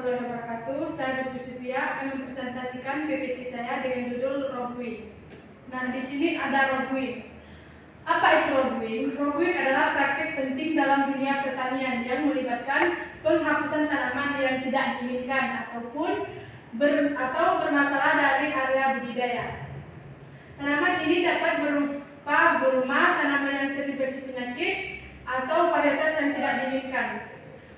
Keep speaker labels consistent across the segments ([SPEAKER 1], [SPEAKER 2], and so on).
[SPEAKER 1] warahmatullahi wabarakatuh. Saya Rizky Sufia akan mempresentasikan PPT saya dengan judul Roguing. Nah, di sini ada Roguing. Apa itu Roguing? Roguing adalah praktik penting dalam dunia pertanian yang melibatkan penghapusan tanaman yang tidak diinginkan atau bermasalah dari area budidaya. Tanaman ini dapat berupa gulma, tanaman yang terinfeksi penyakit, atau varietas yang tidak diinginkan.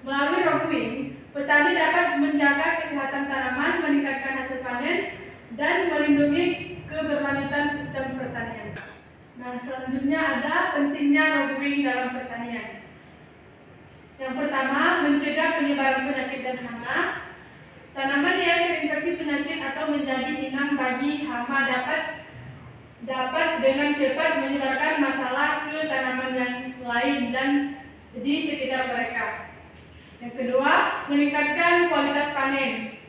[SPEAKER 1] Melalui Roguing, petani dapat menjaga kesehatan tanaman, meningkatkan hasil panen, dan melindungi keberlanjutan sistem pertanian. Nah, selanjutnya ada pentingnya Roguing dalam pertanian. Yang pertama, mencegah penyebaran penyakit dan hama. Tanaman yang terinfeksi penyakit atau menjadi inang bagi hama dapat dengan cepat menyebarkan masalah ke tanaman yang lain dan di sekitar mereka. Yang kedua, meningkatkan kualitas panen.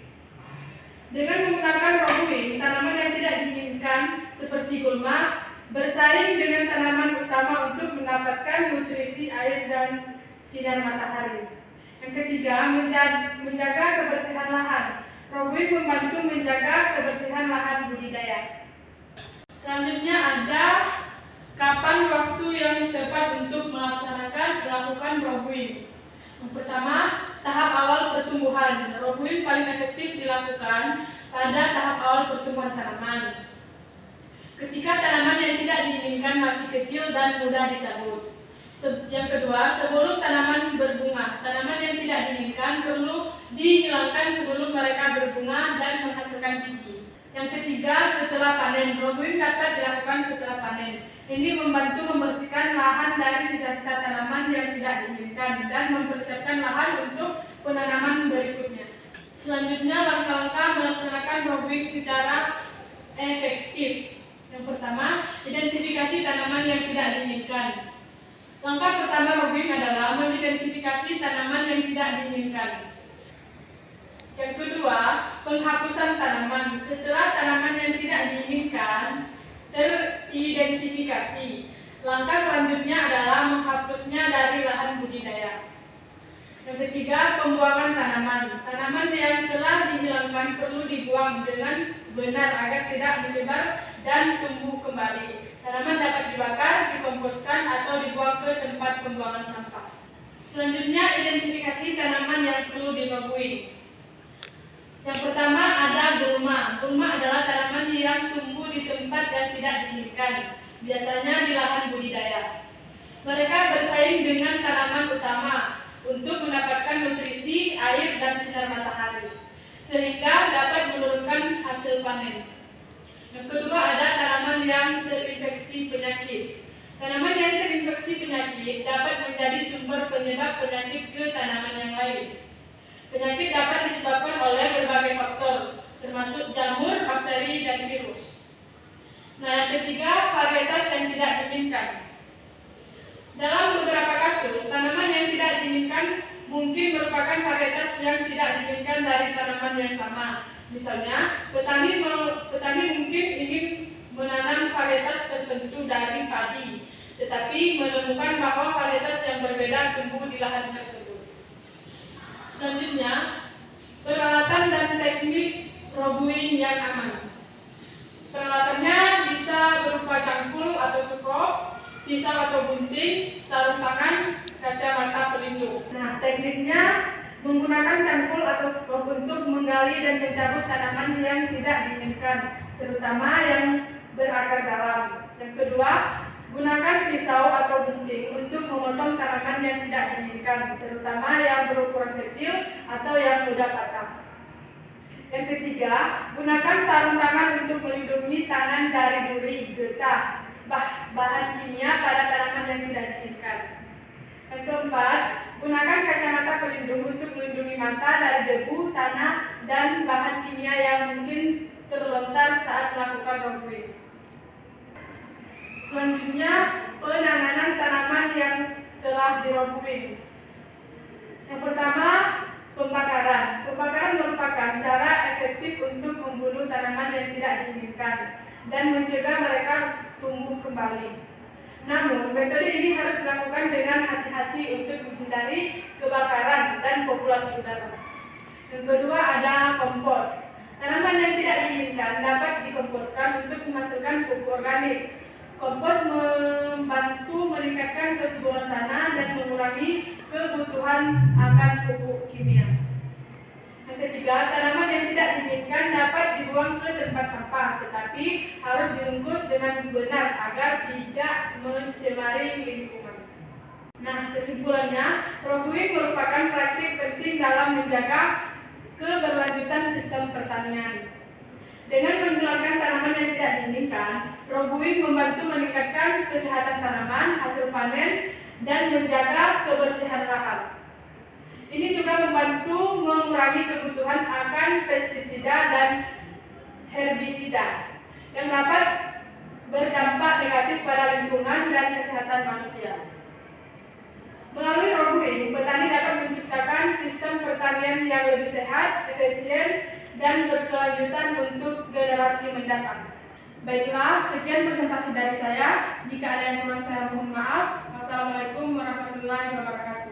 [SPEAKER 1] Dengan menggunakan Roguing, tanaman yang tidak diinginkan seperti gulma bersaing dengan tanaman utama untuk mendapatkan nutrisi air dan sinar matahari. Yang ketiga, menjaga kebersihan lahan. Roguing membantu menjaga kebersihan lahan budidaya. Selanjutnya ada kapan waktu yang tepat untuk melakukan Roguing. Yang pertama, tahap awal pertumbuhan. Roguing paling efektif dilakukan pada tahap awal pertumbuhan tanaman. Ketika tanaman yang tidak diinginkan masih kecil dan mudah dicabut. Yang kedua, sebelum tanaman berbunga. Tanaman yang tidak diinginkan perlu dihilangkan sebelum mereka berbunga dan menghasilkan biji. Yang ketiga, setelah panen. Roguing dapat dilakukan setelah panen. Ini membantu membersihkan lahan dari sisa-sisa tanaman yang tidak diinginkan dan mempersiapkan lahan untuk penanaman berikutnya. Selanjutnya, langkah-langkah melaksanakan Roguing secara efektif. Yang pertama, identifikasi tanaman yang tidak diinginkan. Langkah pertama Roguing adalah mengidentifikasi tanaman yang tidak diinginkan. Yang kedua, penghapusan tanaman. Setelah tanaman yang tidak diinginkan teridentifikasi, langkah selanjutnya adalah menghapusnya dari lahan budidaya. Yang ketiga, pembuangan tanaman. Tanaman yang telah dihilangkan perlu dibuang dengan benar agar tidak menyebar dan tumbuh kembali. Tanaman dapat dibakar, dikomposkan, atau dibuang ke tempat pembuangan sampah. Selanjutnya, identifikasi tanaman yang perlu Roguing. Yang pertama ada gulma. Gulma adalah tanaman yang tumbuh di tempat yang tidak diinginkan, biasanya di lahan budidaya. Mereka bersaing dengan tanaman utama untuk mendapatkan nutrisi, air, dan sinar matahari, sehingga dapat menurunkan hasil panen. Yang kedua ada tanaman yang terinfeksi penyakit. Tanaman yang terinfeksi penyakit dapat menjadi sumber penyebab penyakit ke tanaman yang lain. Penyakit dapat disebabkan oleh berbagai faktor, termasuk jamur, bakteri, dan virus. Nah, yang ketiga, varietas yang tidak diinginkan. Dalam beberapa kasus, tanaman yang tidak diinginkan mungkin merupakan varietas yang tidak diinginkan dari tanaman yang sama. Misalnya, petani mungkin ingin menanam varietas tertentu dari padi, tetapi menemukan bahwa varietas yang berbeda tumbuh di lahan tersebut. Selanjutnya, peralatan dan teknik Roguing yang aman. Peralatannya bisa berupa cangkul atau sekop, pisau atau gunting, sarung tangan, kacamata pelindung. Nah, tekniknya menggunakan cangkul atau sekop untuk menggali dan mencabut tanaman yang tidak diinginkan, terutama yang berakar dalam. Yang kedua, gunakan pisau atau gunting untuk memotong tanaman yang tidak diinginkan, terutama yang berukuran kecil atau yang mudah patah. Yang ketiga, gunakan sarung tangan untuk melindungi tangan dari duri, getah, bahan kimia pada tanaman yang tidak diinginkan. Yang keempat, gunakan kacamata pelindung untuk melindungi mata dari debu, tanah, dan bahan kimia yang mungkin terlontar saat melakukan Roguing. Selanjutnya, penanganan tanaman yang telah Roguing. Yang pertama, pembakaran. Pembakaran merupakan cara efektif untuk membunuh tanaman yang tidak diinginkan dan mencegah mereka tumbuh kembali. Namun, metode ini harus dilakukan dengan hati-hati untuk menghindari kebakaran dan populasi udara. Yang kedua ada kompos. Tanaman yang tidak diinginkan dapat dikomposkan untuk menghasilkan pupuk organik. Kompos membantu meningkatkan kesuburan tanah dan mengurangi kebutuhan akan pupuk kimia. Yang ketiga, tanaman yang tidak diinginkan dapat dibuang ke tempat sampah, tetapi harus dibungkus dengan benar agar tidak mencemari lingkungan. Nah, kesimpulannya, roguing merupakan praktik penting dalam menjaga keberlanjutan sistem pertanian. Dengan menghilangkan tanaman yang tidak diinginkan, roguing membantu meningkatkan kesehatan tanaman, hasil panen, dan menjaga kebersihan lahan. Ini juga membantu mengurangi kebutuhan akan pestisida dan herbisida yang dapat berdampak negatif pada lingkungan dan kesehatan manusia. Melalui roguing, petani dapat menciptakan sistem pertanian yang lebih sehat, efisien, dan berkelanjutan untuk generasi mendatang. Baiklah, sekian presentasi dari saya. Jika ada yang kurang saya mohon maaf. Wassalamualaikum warahmatullahi wabarakatuh.